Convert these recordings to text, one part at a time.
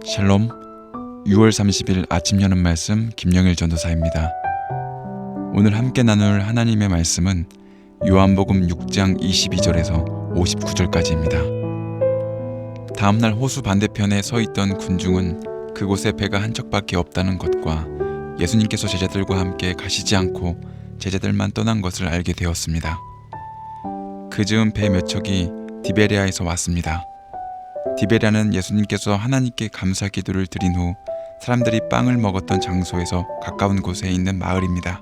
샬롬, 6월 30일 아침 여는 말씀 김영일 전도사입니다. 오늘 함께 나눌 하나님의 말씀은 요한복음 6장 22절에서 59절까지입니다. 다음날 호수 반대편에 서 있던 군중은 그곳에 배가 한 척밖에 없다는 것과 예수님께서 제자들과 함께 가시지 않고 제자들만 떠난 것을 알게 되었습니다. 그 즈음 배 몇 척이 디베랴에서 왔습니다. 디베랴는 예수님께서 하나님께 감사 기도를 드린 후 사람들이 빵을 먹었던 장소에서 가까운 곳에 있는 마을입니다.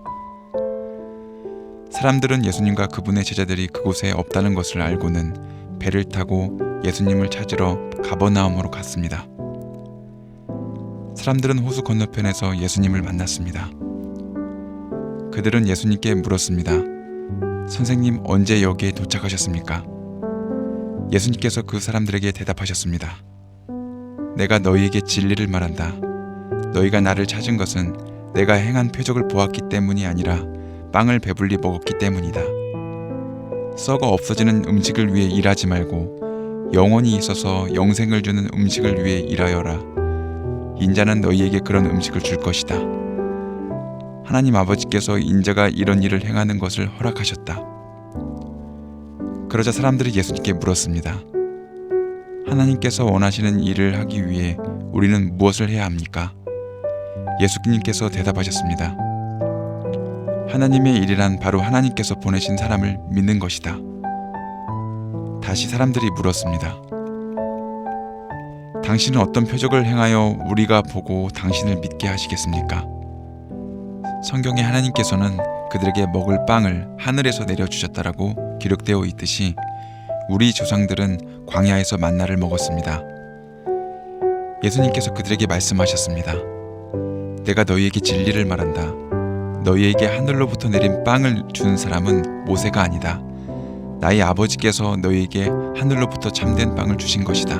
사람들은 예수님과 그분의 제자들이 그곳에 없다는 것을 알고는 배를 타고 예수님을 찾으러 가버나움으로 갔습니다. 사람들은 호수 건너편에서 예수님을 만났습니다. 그들은 예수님께 물었습니다. 선생님, 언제 여기에 도착하셨습니까? 예수님께서 그 사람들에게 대답하셨습니다. 내가 너희에게 진리를 말한다. 너희가 나를 찾은 것은 내가 행한 표적을 보았기 때문이 아니라 빵을 배불리 먹었기 때문이다. 썩어 없어지는 음식을 위해 일하지 말고 영원히 있어서 영생을 주는 음식을 위해 일하여라. 인자는 너희에게 그런 음식을 줄 것이다. 하나님 아버지께서 인자가 이런 일을 행하는 것을 허락하셨다. 그러자 사람들이 예수님께 물었습니다. 하나님께서 원하시는 일을 하기 위해 우리는 무엇을 해야 합니까? 예수님께서 대답하셨습니다. 하나님의 일이란 바로 하나님께서 보내신 사람을 믿는 것이다. 다시 사람들이 물었습니다. 당신은 어떤 표적을 행하여 우리가 보고 당신을 믿게 하시겠습니까? 성경에 하나님께서는 그들에게 먹을 빵을 하늘에서 내려주셨다라고 기록되어 있듯이 우리 조상들은 광야에서 만나를 먹었습니다. 예수님께서 그들에게 말씀하셨습니다. 내가 너희에게 진리를 말한다. 너희에게 하늘로부터 내린 빵을 준 사람은 모세가 아니다. 나의 아버지께서 너희에게 하늘로부터 참된 빵을 주신 것이다.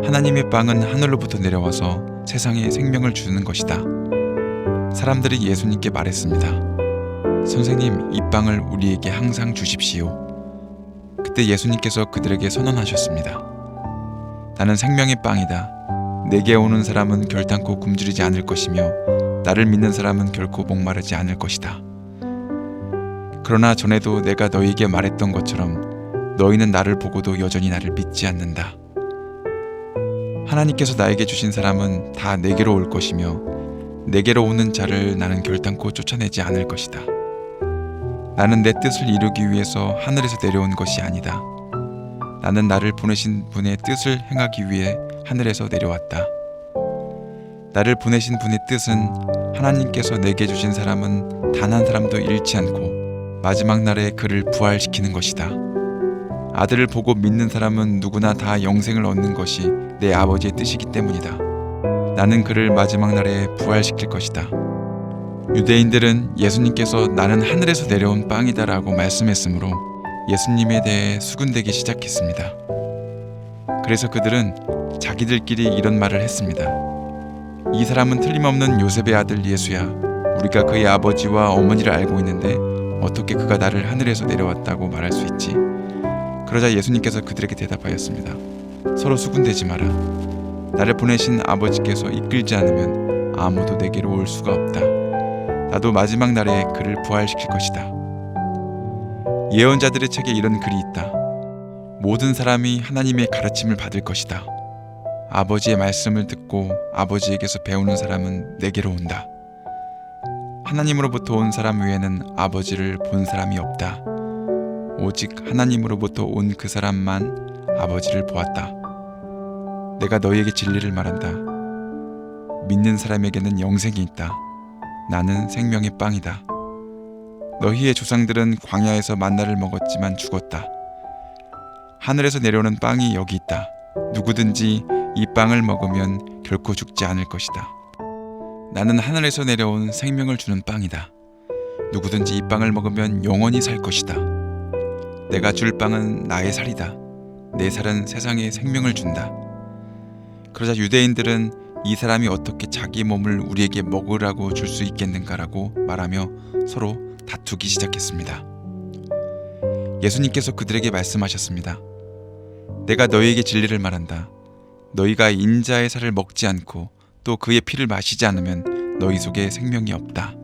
하나님의 빵은 하늘로부터 내려와서 세상에 생명을 주는 것이다. 사람들이 예수님께 말했습니다. 선생님, 이 빵을 우리에게 항상 주십시오. 그때 예수님께서 그들에게 선언하셨습니다. 나는 생명의 빵이다. 내게 오는 사람은 결단코 굶주리지 않을 것이며 나를 믿는 사람은 결코 목마르지 않을 것이다. 그러나 전에도 내가 너희에게 말했던 것처럼 너희는 나를 보고도 여전히 나를 믿지 않는다. 하나님께서 나에게 주신 사람은 다 내게로 올 것이며 내게로 오는 자를 나는 결단코 쫓아내지 않을 것이다. 나는 내 뜻을 이루기 위해서 하늘에서 내려온 것이 아니다. 나는 나를 보내신 분의 뜻을 행하기 위해 하늘에서 내려왔다. 나를 보내신 분의 뜻은 하나님께서 내게 주신 사람은 단 한 사람도 잃지 않고 마지막 날에 그를 부활시키는 것이다. 아들을 보고 믿는 사람은 누구나 다 영생을 얻는 것이 내 아버지의 뜻이기 때문이다. 나는 그를 마지막 날에 부활시킬 것이다. 유대인들은 예수님께서 나는 하늘에서 내려온 빵이다 라고 말씀했으므로 예수님에 대해 수군대기 시작했습니다. 그래서 그들은 자기들끼리 이런 말을 했습니다. 이 사람은 틀림없는 요셉의 아들 예수야. 우리가 그의 아버지와 어머니를 알고 있는데 어떻게 그가 나를 하늘에서 내려왔다고 말할 수 있지? 그러자 예수님께서 그들에게 대답하였습니다. 서로 수군대지 마라. 나를 보내신 아버지께서 이끌지 않으면 아무도 내게로 올 수가 없다. 나도 마지막 날에 그를 부활시킬 것이다. 예언자들의 책에 이런 글이 있다. 모든 사람이 하나님의 가르침을 받을 것이다. 아버지의 말씀을 듣고 아버지에게서 배우는 사람은 내게로 온다. 하나님으로부터 온 사람 외에는 아버지를 본 사람이 없다. 오직 하나님으로부터 온 그 사람만 아버지를 보았다. 내가 너희에게 진리를 말한다. 믿는 사람에게는 영생이 있다. 나는 생명의 빵이다. 너희의 조상들은 광야에서 만나를 먹었지만 죽었다. 하늘에서 내려오는 빵이 여기 있다. 누구든지 이 빵을 먹으면 결코 죽지 않을 것이다. 나는 하늘에서 내려온 생명을 주는 빵이다. 누구든지 이 빵을 먹으면 영원히 살 것이다. 내가 줄 빵은 나의 살이다. 내 살은 세상에 생명을 준다. 그러자 유대인들은 이 사람이 어떻게 자기 몸을 우리에게 먹으라고 줄 수 있겠는가라고 말하며 서로 다투기 시작했습니다. 예수님께서 그들에게 말씀하셨습니다. 내가 너희에게 진리를 말한다. 너희가 인자의 살을 먹지 않고 또 그의 피를 마시지 않으면 너희 속에 생명이 없다.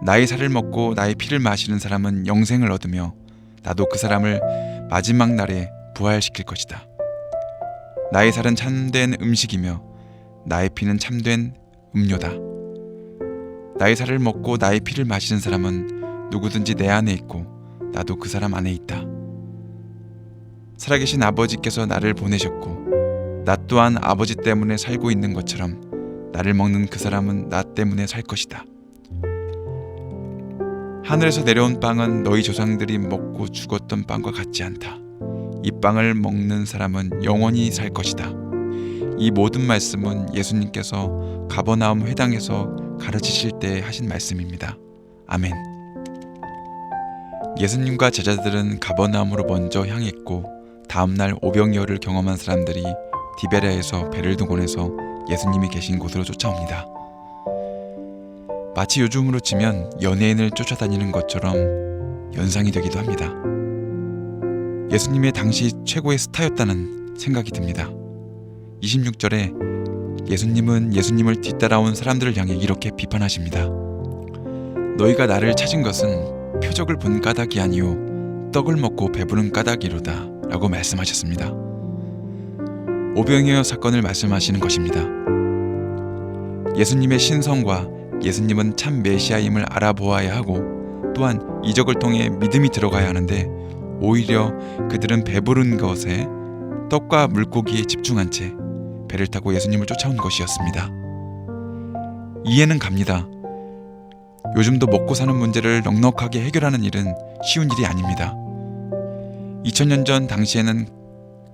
나의 살을 먹고 나의 피를 마시는 사람은 영생을 얻으며 나도 그 사람을 마지막 날에 부활시킬 것이다. 나의 살은 참된 음식이며 나의 피는 참된 음료다. 나의 살을 먹고 나의 피를 마시는 사람은 누구든지 내 안에 있고 나도 그 사람 안에 있다. 살아계신 아버지께서 나를 보내셨고 나 또한 아버지 때문에 살고 있는 것처럼 나를 먹는 그 사람은 나 때문에 살 것이다. 하늘에서 내려온 빵은 너희 조상들이 먹고 죽었던 빵과 같지 않다. 이 빵을 먹는 사람은 영원히 살 것이다. 이 모든 말씀은 예수님께서 가버나움 회당에서 가르치실 때 하신 말씀입니다. 아멘. 예수님과 제자들은 가버나움으로 먼저 향했고 다음날 오병이어를 경험한 사람들이 디베랴에서 배를 동원해서 예수님이 계신 곳으로 쫓아옵니다. 마치 요즘으로 치면 연예인을 쫓아다니는 것처럼 연상이 되기도 합니다. 예수님의 당시 최고의 스타였다는 생각이 듭니다. 26절에 예수님은 예수님을 뒤따라온 사람들을 향해 이렇게 비판하십니다. 너희가 나를 찾은 것은 표적을 본 까닭이 아니요 떡을 먹고 배부른 까닭이로다 라고 말씀하셨습니다. 오병이어 사건을 말씀하시는 것입니다. 예수님의 신성과 예수님은 참 메시아임을 알아보아야 하고 또한 이적을 통해 믿음이 들어가야 하는데 오히려 그들은 배부른 것에 떡과 물고기에 집중한 채 배를 타고 예수님을 쫓아온 것이었습니다. 이해는 갑니다. 요즘도 먹고 사는 문제를 넉넉하게 해결하는 일은 쉬운 일이 아닙니다. 2000년 전 당시에는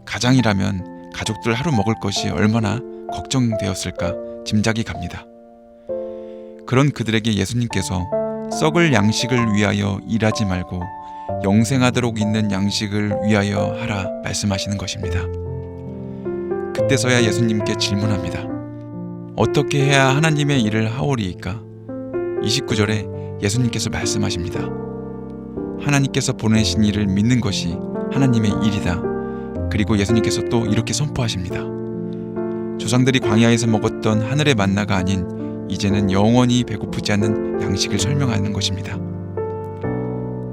가장이라면 가족들 하루 먹을 것이 얼마나 걱정되었을까 짐작이 갑니다. 그런 그들에게 예수님께서 썩을 양식을 위하여 일하지 말고 영생하도록 있는 양식을 위하여 하라 말씀하시는 것입니다. 그때서야 예수님께 질문합니다. 어떻게 해야 하나님의 일을 하오리이까? 29절에 예수님께서 말씀하십니다. 하나님께서 보내신 일을 믿는 것이 하나님의 일이다. 그리고 예수님께서 또 이렇게 선포하십니다. 조상들이 광야에서 먹었던 하늘의 만나가 아닌 이제는 영원히 배고프지 않는 양식을 설명하는 것입니다.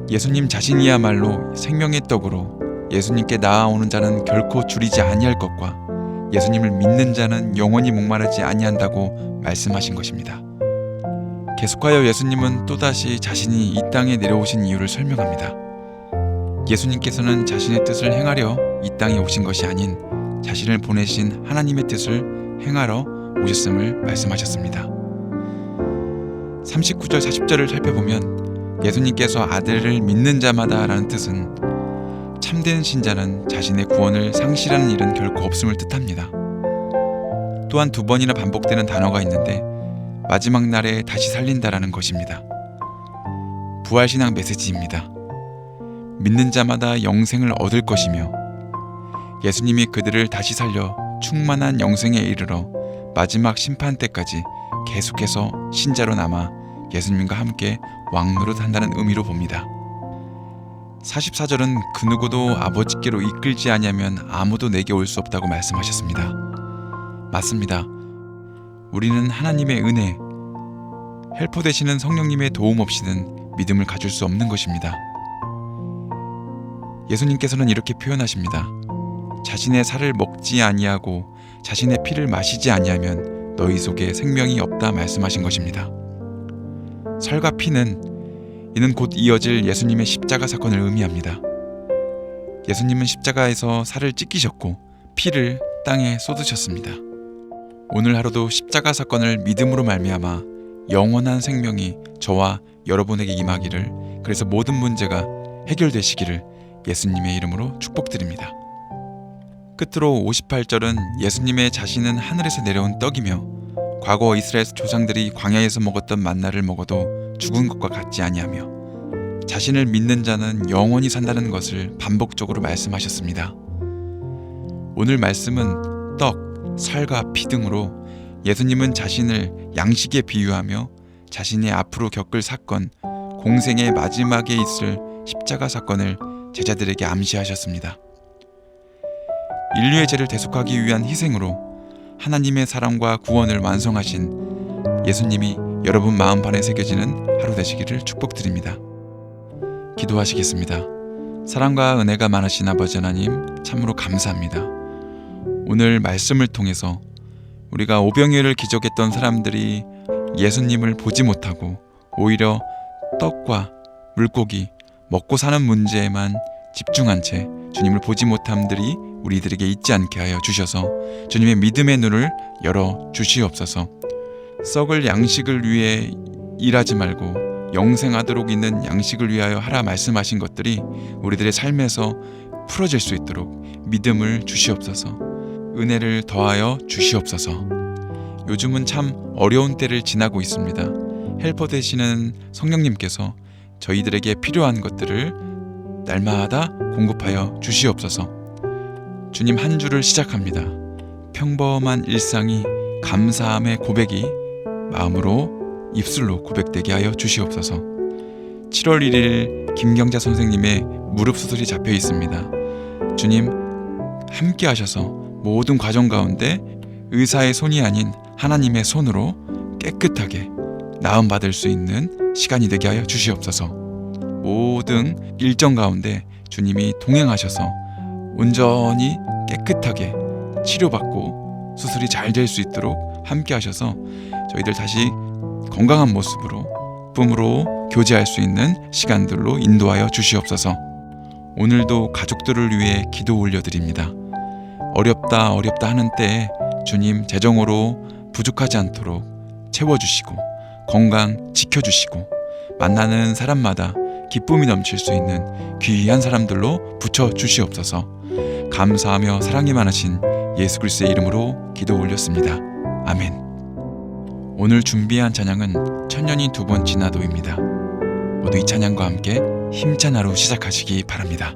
예수님 자신이야말로 생명의 떡으로 예수님께 나아오는 자는 결코 줄이지 아니할 것과 예수님을 믿는 자는 영원히 목마르지 아니한다고 말씀하신 것입니다. 계속하여 예수님은 또다시 자신이 이 땅에 내려오신 이유를 설명합니다. 예수님께서는 자신의 뜻을 행하려 이 땅에 오신 것이 아닌 자신을 보내신 하나님의 뜻을 행하러 오셨음을 말씀하셨습니다. 39절 40절을 살펴보면 예수님께서 아들을 믿는 자마다 라는 뜻은 참된 신자는 자신의 구원을 상실하는 일은 결코 없음을 뜻합니다. 또한 2번이나 반복되는 단어가 있는데 마지막 날에 다시 살린다라는 것입니다. 부활신앙 메시지입니다. 믿는 자마다 영생을 얻을 것이며 예수님이 그들을 다시 살려 충만한 영생에 이르러 마지막 심판 때까지 계속해서 신자로 남아 예수님과 함께 왕노릇한다는 의미로 봅니다. 44절은 그 누구도 아버지께로 이끌지 아니하면 아무도 내게 올 수 없다고 말씀하셨습니다. 맞습니다. 우리는 하나님의 은혜, 헬퍼 되시는 성령님의 도움 없이는 믿음을 가질 수 없는 것입니다. 예수님께서는 이렇게 표현하십니다. 자신의 살을 먹지 아니하고 자신의 피를 마시지 아니하면 너희 속에 생명이 없다 말씀하신 것입니다. 살과 피는 이는 곧 이어질 예수님의 십자가 사건을 의미합니다. 예수님은 십자가에서 살을 찢기셨고 피를 땅에 쏟으셨습니다. 오늘 하루도 십자가 사건을 믿음으로 말미암아 영원한 생명이 저와 여러분에게 임하기를, 그래서 모든 문제가 해결되시기를 예수님의 이름으로 축복드립니다. 끝으로 58절은 예수님의 자신은 하늘에서 내려온 떡이며 과거 이스라엘 조상들이 광야에서 먹었던 만나를 먹어도 죽은 것과 같지 아니하며 자신을 믿는 자는 영원히 산다는 것을 반복적으로 말씀하셨습니다. 오늘 말씀은 떡, 살과 피 등으로 예수님은 자신을 양식에 비유하며 자신이 앞으로 겪을 사건, 공생의 마지막에 있을 십자가 사건을 제자들에게 암시하셨습니다. 인류의 죄를 대속하기 위한 희생으로 하나님의 사랑과 구원을 완성하신 예수님이 여러분 마음판에 새겨지는 하루 되시기를 축복드립니다. 기도하시겠습니다. 사랑과 은혜가 많으신 아버지 하나님, 참으로 감사합니다. 오늘 말씀을 통해서 우리가 오병이어를 기적했던 사람들이 예수님을 보지 못하고 오히려 떡과 물고기 먹고 사는 문제에만 집중한 채 주님을 보지 못함들이 우리들에게 있지 않게 하여 주셔서 주님의 믿음의 눈을 열어 주시옵소서. 썩을 양식을 위해 일하지 말고 영생하도록 있는 양식을 위하여 하라 말씀하신 것들이 우리들의 삶에서 풀어질 수 있도록 믿음을 주시옵소서. 은혜를 더하여 주시옵소서. 요즘은 참 어려운 때를 지나고 있습니다. 헬퍼 되시는 성령님께서 저희들에게 필요한 것들을 날마다 공급하여 주시옵소서. 주님, 한 주를 시작합니다. 평범한 일상이 감사함의 고백이 마음으로 입술로 고백되게 하여 주시옵소서. 7월 1일 김경자 선생님의 무릎 수술이 잡혀 있습니다. 주님, 함께 하셔서 모든 과정 가운데 의사의 손이 아닌 하나님의 손으로 깨끗하게 나음받을 수 있는 시간이 되게 하여 주시옵소서. 모든 일정 가운데 주님이 동행하셔서 온전히 깨끗하게 치료받고 수술이 잘 될 수 있도록 함께 하셔서 저희들 다시 건강한 모습으로 기쁨으로 교제할 수 있는 시간들로 인도하여 주시옵소서. 오늘도 가족들을 위해 기도 올려드립니다. 어렵다 하는 때에 주님 재정으로 부족하지 않도록 채워주시고 건강 지켜주시고 만나는 사람마다 기쁨이 넘칠 수 있는 귀한 사람들로 붙여주시옵소서. 감사하며 사랑이 많으신 예수 그리스도의 이름으로 기도 올렸습니다. 아멘. 오늘 준비한 찬양은 천년이 두 번 지나도입니다. 모두 이 찬양과 함께 힘찬 하루 시작하시기 바랍니다.